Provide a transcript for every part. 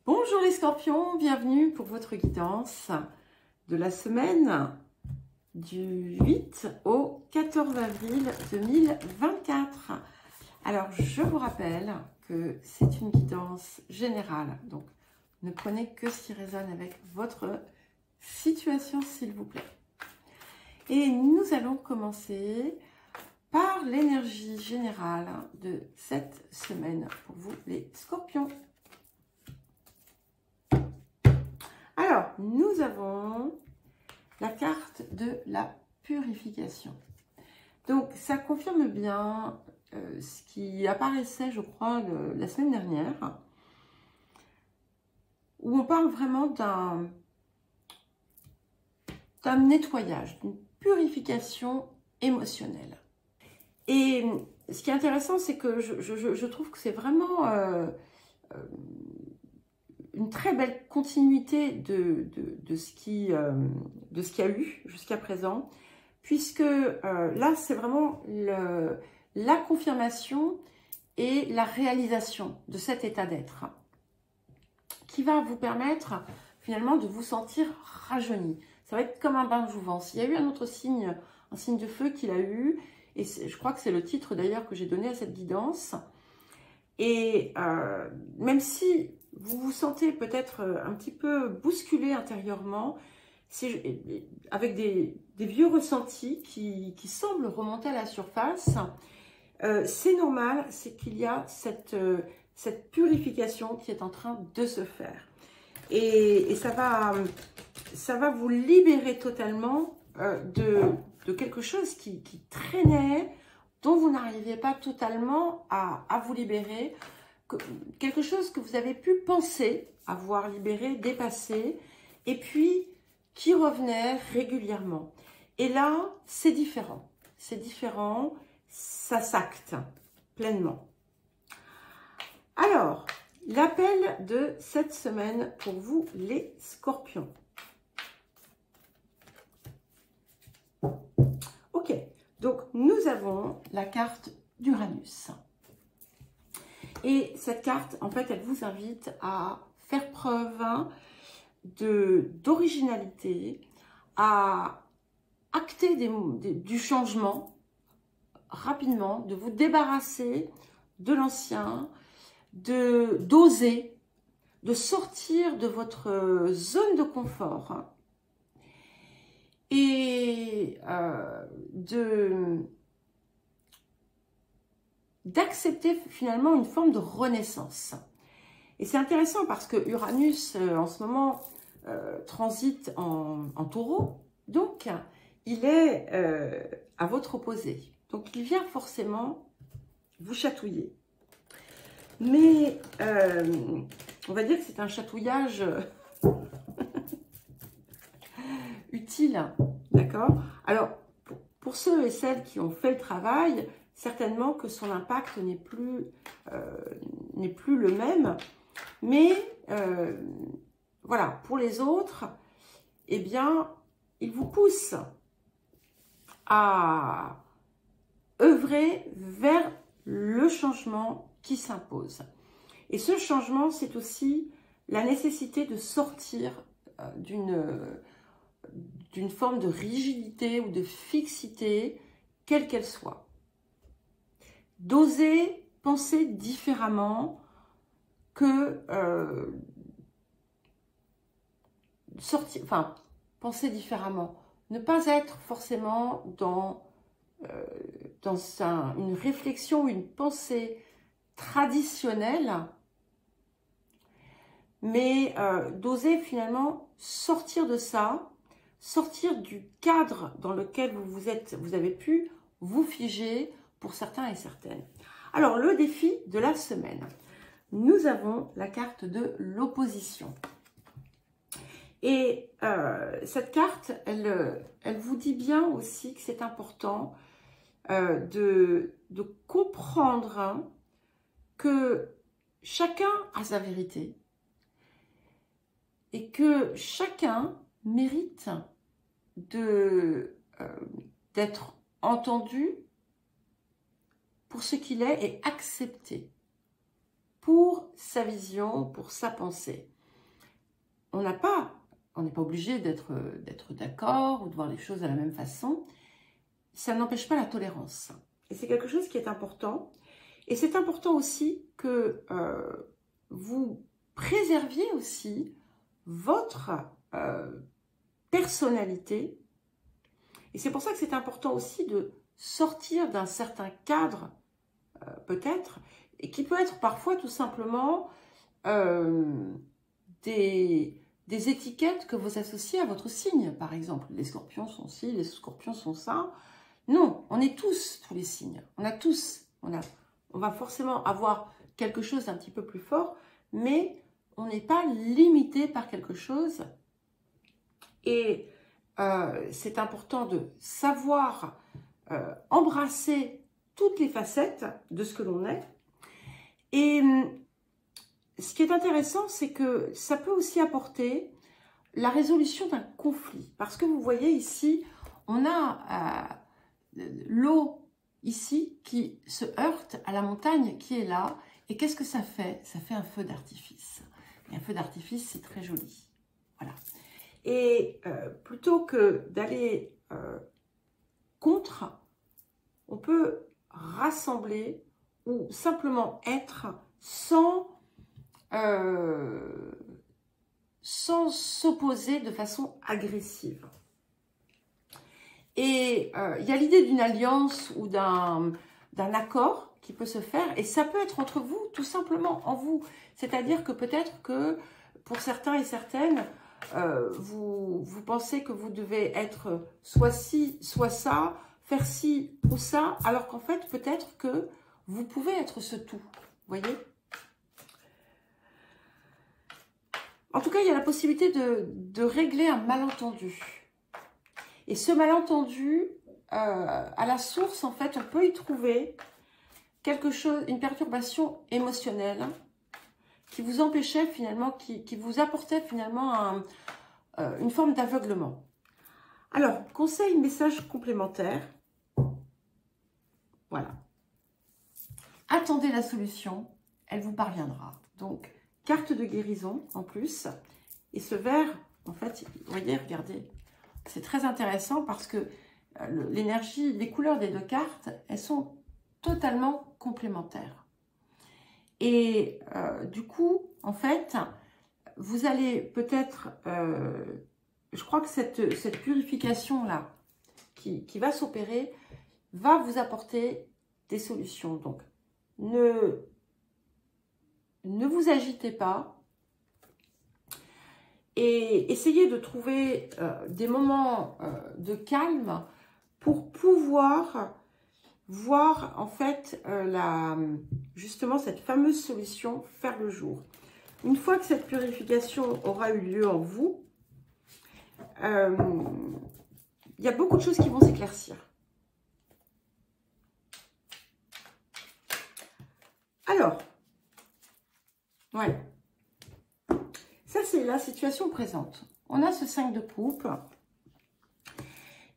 Bonjour les scorpions, bienvenue pour votre guidance de la semaine du 8 au 14 avril 2024. Alors, je vous rappelle que c'est une guidance générale, donc ne prenez que ce qui résonne avec votre situation, s'il vous plaît. Et nous allons commencer par l'énergie générale de cette semaine pour vous les scorpions. Alors, nous avons la carte de la purification. Donc, ça confirme bien ce qui apparaissait, je crois, la semaine dernière, où on parle vraiment d'un nettoyage, d'une purification émotionnelle. Et ce qui est intéressant, c'est que je trouve que c'est vraiment une très belle continuité de ce qu'il y a eu jusqu'à présent, puisque là, c'est vraiment la confirmation et la réalisation de cet état d'être qui va vous permettre finalement de vous sentir rajeuni. Ça va être comme un bain de jouvence. Il y a eu un autre signe, un signe de feu qu'il a eu, et je crois que c'est le titre d'ailleurs que j'ai donné à cette guidance. Et même si vous vous sentez peut-être un petit peu bousculé intérieurement, avec des vieux ressentis qui semblent remonter à la surface, c'est normal, c'est qu'il y a cette purification qui est en train de se faire. Et ça va vous libérer totalement de quelque chose qui traînait, dont vous n'arriviez pas totalement à vous libérer, quelque chose que vous avez pu penser avoir libéré, dépassé, et puis qui revenait régulièrement. Et là, c'est différent. C'est différent, ça s'acte pleinement. Alors, l'appel de cette semaine pour vous, les scorpions. Ok, donc nous avons la carte d'Uranus. Et cette carte, en fait, elle vous invite à faire preuve d'originalité, à acter du changement rapidement, de vous débarrasser de l'ancien, d'oser, de sortir de votre zone de confort et d'accepter finalement une forme de renaissance. Et c'est intéressant parce que Uranus, en ce moment, transite en taureau. Donc, il est à votre opposé. Donc, il vient forcément vous chatouiller. Mais, on va dire que c'est un chatouillage utile. D'accord? Alors, pour ceux et celles qui ont fait le travail, certainement que son impact n'est plus le même. Mais voilà, pour les autres, eh bien, il vous pousse à œuvrer vers le changement qui s'impose. Et ce changement, c'est aussi la nécessité de sortir d'une forme de rigidité ou de fixité, quelle qu'elle soit. D'oser penser différemment, penser différemment, ne pas être forcément dans une réflexion, une pensée traditionnelle, mais d'oser finalement sortir de ça, sortir du cadre dans lequel vous avez pu vous figer pour certains et certaines. Alors, le défi de la semaine. Nous avons la carte de l'opposition. Et cette carte, elle vous dit bien aussi que c'est important de comprendre que chacun a sa vérité et que chacun mérite d'être entendu pour ce qu'il est et accepté pour sa vision, pour sa pensée. on n'est pas obligé d'être d'accord ou de voir les choses de la même façon. Ça n'empêche pas la tolérance. Et c'est quelque chose qui est important. Et c'est important aussi que vous préserviez aussi votre personnalité. Et c'est pour ça que c'est important aussi de sortir d'un certain cadre, peut-être, et qui peut être parfois tout simplement des étiquettes que vous associez à votre signe. Par exemple, les scorpions sont ci, les scorpions sont ça. Non, on est tous les signes. On a tous, on va forcément avoir quelque chose d'un petit peu plus fort, mais on n'est pas limité par quelque chose. Et c'est important de savoir embrasser toutes les facettes de ce que l'on est. Et ce qui est intéressant, c'est que ça peut aussi apporter la résolution d'un conflit. Parce que vous voyez ici, on a l'eau ici qui se heurte à la montagne qui est là. Et qu'est-ce que ça fait? Ça fait un feu d'artifice. Et un feu d'artifice, c'est très joli. Voilà. Et plutôt que d'aller contre, on peut rassembler ou simplement être sans s'opposer de façon agressive. Et il y a l'idée d'une alliance ou d'un accord qui peut se faire, et ça peut être entre vous, tout simplement en vous. C'est-à-dire que peut-être que pour certains et certaines, vous pensez que vous devez être soit ci, soit ça, faire ci ou ça, alors qu'en fait, peut-être que vous pouvez être ce tout. Vous voyez? En tout cas, il y a la possibilité de régler un malentendu. Et ce malentendu, à la source, en fait, on peut y trouver quelque chose, une perturbation émotionnelle qui vous empêchait finalement, qui vous apportait finalement une forme d'aveuglement. Alors, conseil, message complémentaire. Voilà. Attendez la solution, elle vous parviendra. Donc, carte de guérison en plus. Et ce vert, en fait, vous voyez, regardez, c'est très intéressant parce que l'énergie, les couleurs des deux cartes, elles sont totalement complémentaires. Et du coup, en fait, vous allez peut-être, je crois que cette purification-là qui va s'opérer va vous apporter des solutions. Donc, ne vous agitez pas et essayez de trouver des moments de calme pour pouvoir voir en fait justement cette fameuse solution faire le jour. Une fois que cette purification aura eu lieu en vous, il y a beaucoup de choses qui vont s'éclaircir. Alors, ouais, ça c'est la situation présente. On a ce 5 de coupe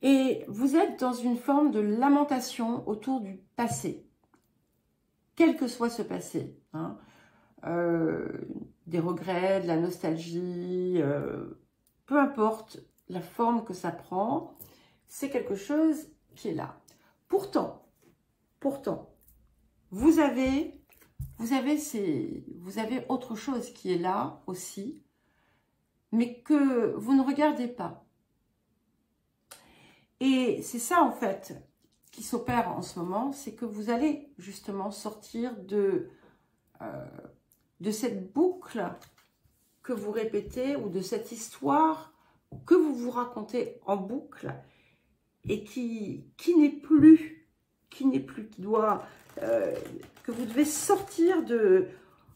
et vous êtes dans une forme de lamentation autour du passé, quel que soit ce passé, hein. Des regrets, de la nostalgie, peu importe la forme que ça prend, c'est quelque chose qui est là. Pourtant, vous avez autre chose qui est là aussi, mais que vous ne regardez pas. Et c'est ça en fait qui s'opère en ce moment, c'est que vous allez justement sortir de cette boucle que vous répétez ou de cette histoire que vous vous racontez en boucle et qui doit que vous devez sortir de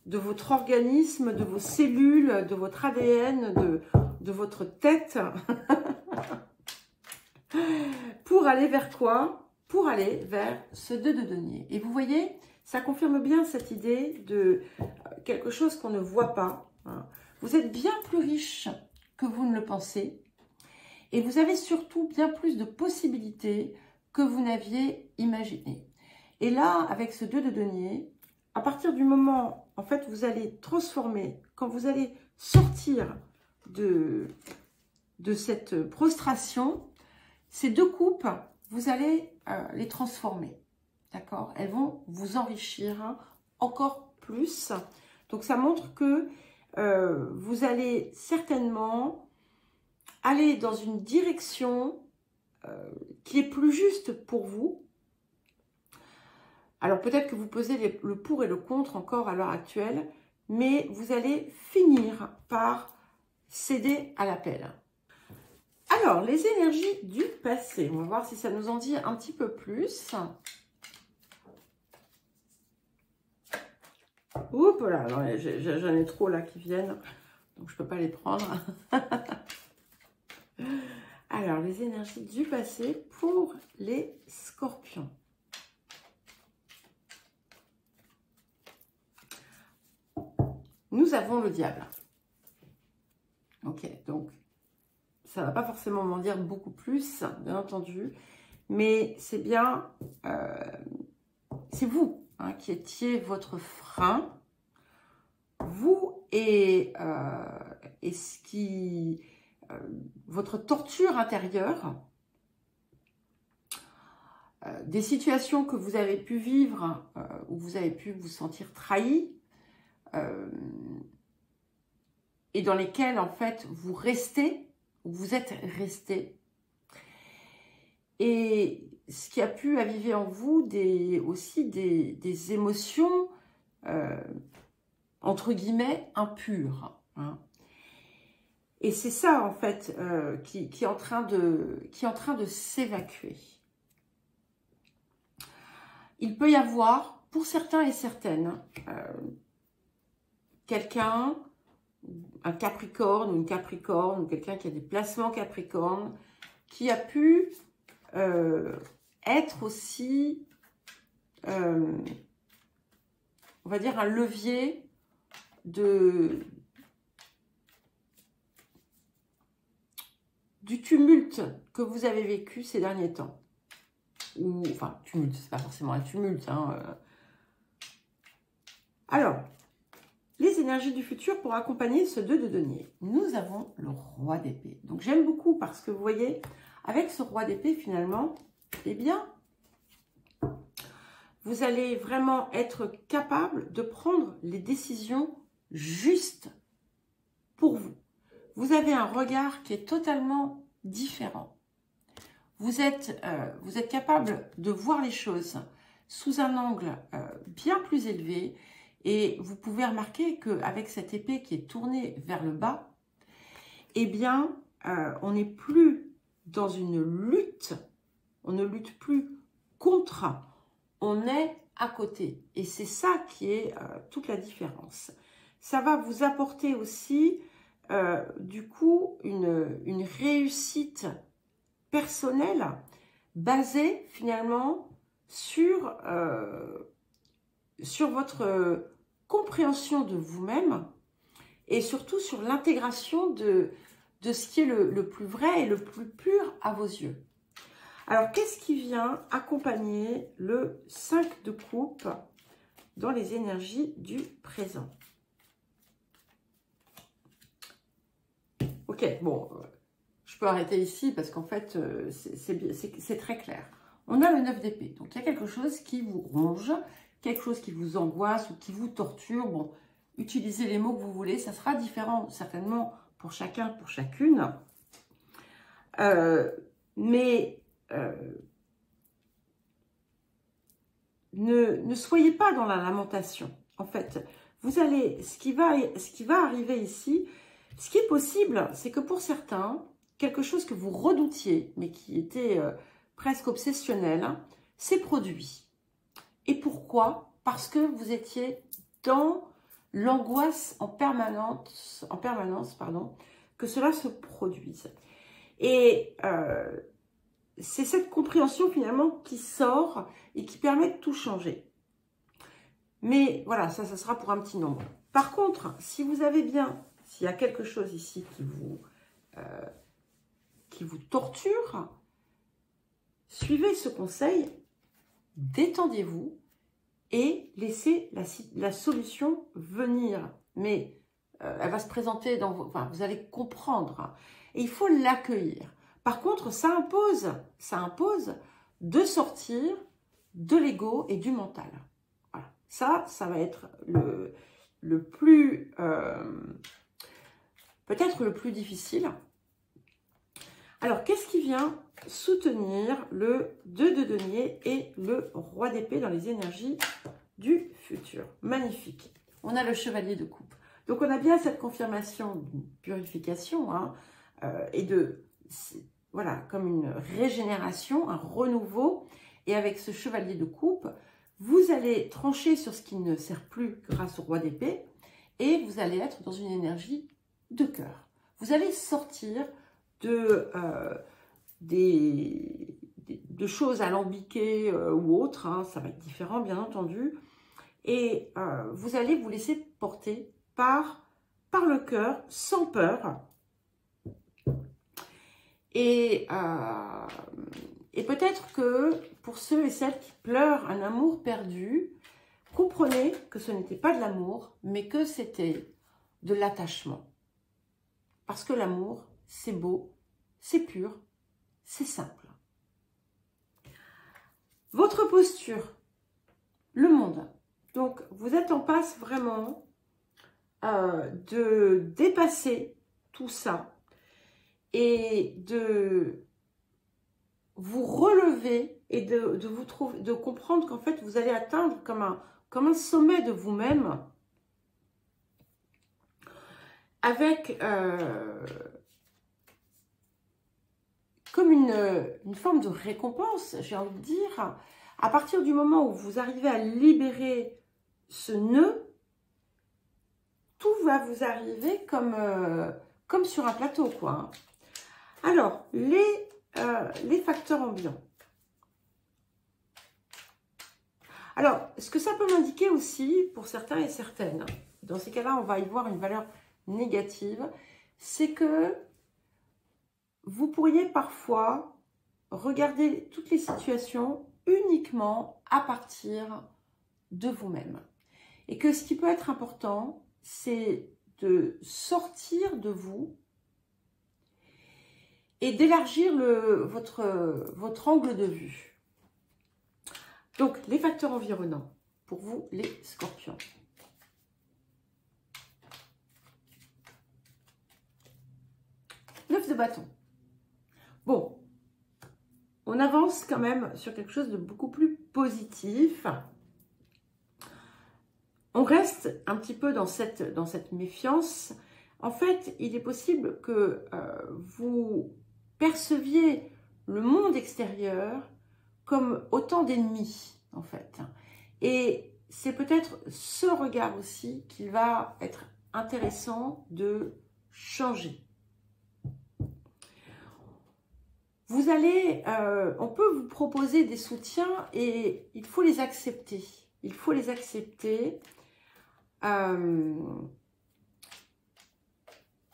votre organisme, de vos cellules, de votre ADN, de votre tête pour aller vers quoi? Pour aller vers ce 2 de denier. Et vous voyez, ça confirme bien cette idée de quelque chose qu'on ne voit pas, hein. Vous êtes bien plus riche que vous ne le pensez. Et vous avez surtout bien plus de possibilités que vous n'aviez imaginé. Et là, avec ce 2 de denier, à partir du moment, en fait, vous allez transformer, quand vous allez sortir de cette prostration, ces deux coupes, vous allez les transformer. D'accord? Elles vont vous enrichir encore plus. Donc, ça montre que vous allez certainement aller dans une direction qui est plus juste pour vous. Alors, peut-être que vous posez le pour et le contre encore à l'heure actuelle, mais vous allez finir par céder à l'appel. Alors, les énergies du passé. On va voir si ça nous en dit un petit peu plus. Oups là, j'en ai trop là qui viennent, donc je ne peux pas les prendre. Alors, les énergies du passé pour les scorpions. Nous avons le diable. Ok, donc ça ne va pas forcément m'en dire beaucoup plus, bien entendu, mais c'est bien, c'est vous qui étiez votre frein, vous et ce qui, votre torture intérieure, des situations que vous avez pu vivre, où vous avez pu vous sentir trahi, et dans lesquelles en fait vous restez, vous êtes resté, et ce qui a pu aviver en vous aussi des émotions entre guillemets impures, hein. Et c'est ça en fait qui est en train de s'évacuer. Il peut y avoir pour certains et certaines quelqu'un, un Capricorne ou une Capricorne, ou quelqu'un qui a des placements Capricorne, qui a pu être aussi, on va dire, un levier du tumulte que vous avez vécu ces derniers temps. Ou, enfin, tumulte, c'est pas forcément un tumulte, hein. Alors, les énergies du futur pour accompagner ce 2 de denier. Nous avons le roi d'épée. Donc, j'aime beaucoup parce que vous voyez, avec ce roi d'épée, finalement, eh bien, vous allez vraiment être capable de prendre les décisions justes pour vous. Vous avez un regard qui est totalement différent. Vous êtes capable de voir les choses sous un angle bien plus élevé. Et vous pouvez remarquer qu'avec cette épée qui est tournée vers le bas, eh bien, on n'est plus dans une lutte, on ne lutte plus contre, on est à côté. Et c'est ça qui est toute la différence. Ça va vous apporter aussi, du coup, une réussite personnelle basée finalement sur votre compréhension de vous-même et surtout sur l'intégration de ce qui est le plus vrai et le plus pur à vos yeux. Alors, qu'est-ce qui vient accompagner le 5 de coupe dans les énergies du présent? Ok, bon, je peux arrêter ici parce qu'en fait, c'est très clair. On a le 9 d'épée, donc il y a quelque chose qui vous ronge, quelque chose qui vous angoisse ou qui vous torture. Bon, utilisez les mots que vous voulez, ça sera différent certainement pour chacun, pour chacune. Mais ne soyez pas dans la lamentation. En fait, vous allez, ce qui va arriver ici, ce qui est possible, c'est que pour certains, quelque chose que vous redoutiez, mais qui était presque obsessionnel, s'est produit. Et pourquoi? Parce que vous étiez dans l'angoisse en permanence, que cela se produise. Et c'est cette compréhension finalement qui sort et qui permet de tout changer. Mais voilà, ça sera pour un petit nombre. Par contre, si vous avez bien, s'il y a quelque chose ici qui vous torture, suivez ce conseil, détendez-vous et laissez la solution venir. Mais elle va se présenter dans vos... Enfin, vous allez comprendre. Hein, et il faut l'accueillir. Par contre, ça impose de sortir de l'ego et du mental. Voilà. Ça va être le plus... peut-être le plus difficile. Alors, qu'est-ce qui vient soutenir le 2 de denier et le roi d'épée dans les énergies du futur? Magnifique. On a le chevalier de coupe. Donc, on a bien cette confirmation d'une purification hein, et de, voilà, comme une régénération, un renouveau. Et avec ce chevalier de coupe, vous allez trancher sur ce qui ne sert plus grâce au roi d'épée et vous allez être dans une énergie de cœur. Vous allez sortir de choses alambiquées ou autres, hein, ça va être différent bien entendu, et vous allez vous laisser porter par le cœur, sans peur, et peut-être que pour ceux et celles qui pleurent un amour perdu, comprenez que ce n'était pas de l'amour, mais que c'était de l'attachement. Parce que l'amour, c'est beau, c'est pur, c'est simple. Votre posture, le monde. Donc, vous êtes en passe vraiment de dépasser tout ça et de vous relever et de comprendre qu'en fait, vous allez atteindre comme un sommet de vous-même avec comme une forme de récompense, j'ai envie de dire. À partir du moment où vous arrivez à libérer ce nœud, tout va vous arriver comme sur un plateau, quoi. Alors, les facteurs ambiants. Alors, ce que ça peut m'indiquer aussi, pour certains et certaines, dans ces cas-là, on va y voir une valeur négative, c'est que vous pourriez parfois regarder toutes les situations uniquement à partir de vous-même. Et que ce qui peut être important, c'est de sortir de vous et d'élargir votre angle de vue. Donc, les facteurs environnants, pour vous, les scorpions. Neuf de bâton. Bon, on avance quand même sur quelque chose de beaucoup plus positif. On reste un petit peu dans cette méfiance. En fait, il est possible que vous perceviez le monde extérieur comme autant d'ennemis, en fait. Et c'est peut-être ce regard aussi qui va être intéressant de changer. Vous allez, on peut vous proposer des soutiens et il faut les accepter. Il faut les accepter.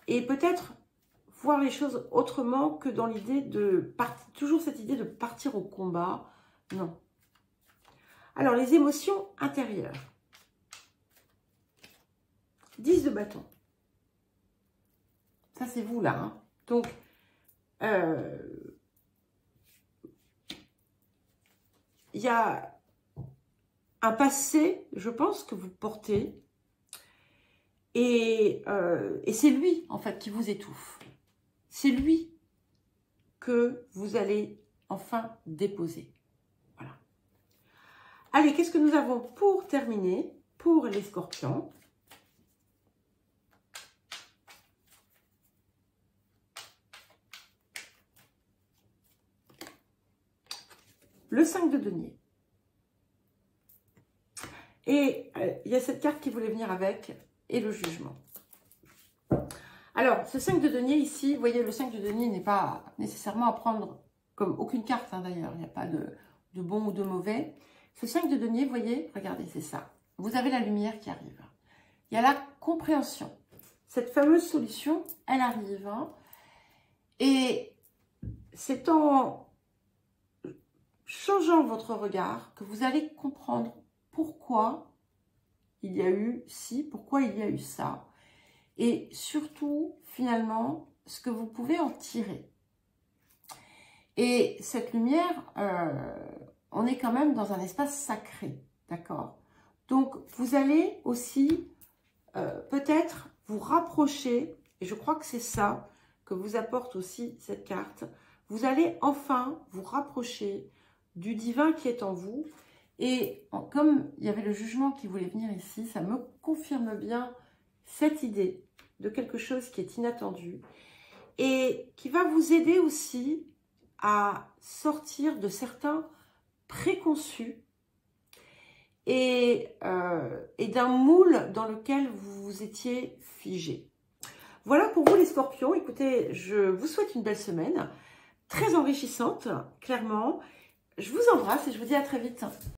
Et peut-être voir les choses autrement que dans l'idée de partir, toujours cette idée de partir au combat. Non. Alors, les émotions intérieures. 10 de bâton. Ça, c'est vous là. Hein. Donc, il y a un passé, je pense, que vous portez. Et c'est lui, en fait, qui vous étouffe. C'est lui que vous allez enfin déposer. Voilà. Allez, qu'est-ce que nous avons pour terminer, pour les scorpions? Le 5 de denier. Et il y a cette carte qui voulait venir avec, et le jugement. Alors, ce 5 de denier ici, vous voyez, le 5 de denier n'est pas nécessairement à prendre comme aucune carte, hein, d'ailleurs. Il n'y a pas de bon ou de mauvais. Ce 5 de denier, vous voyez, regardez, c'est ça. Vous avez la lumière qui arrive. Il y a la compréhension. Cette fameuse solution, elle arrive. Hein, et c'est en changeant votre regard que vous allez comprendre pourquoi il y a eu ci, pourquoi il y a eu ça. et surtout, finalement, ce que vous pouvez en tirer. Et cette lumière, on est quand même dans un espace sacré, d'accord? Donc, vous allez aussi peut-être vous rapprocher, et je crois que c'est ça que vous apporte aussi cette carte. Vous allez enfin vous rapprocher du divin qui est en vous. Et comme il y avait le jugement qui voulait venir ici, ça me confirme bien cette idée de quelque chose qui est inattendu et qui va vous aider aussi à sortir de certains préconçus et d'un moule dans lequel vous vous étiez figé. Voilà pour vous les scorpions. Écoutez, je vous souhaite une belle semaine, très enrichissante, clairement. Je vous embrasse et je vous dis à très vite.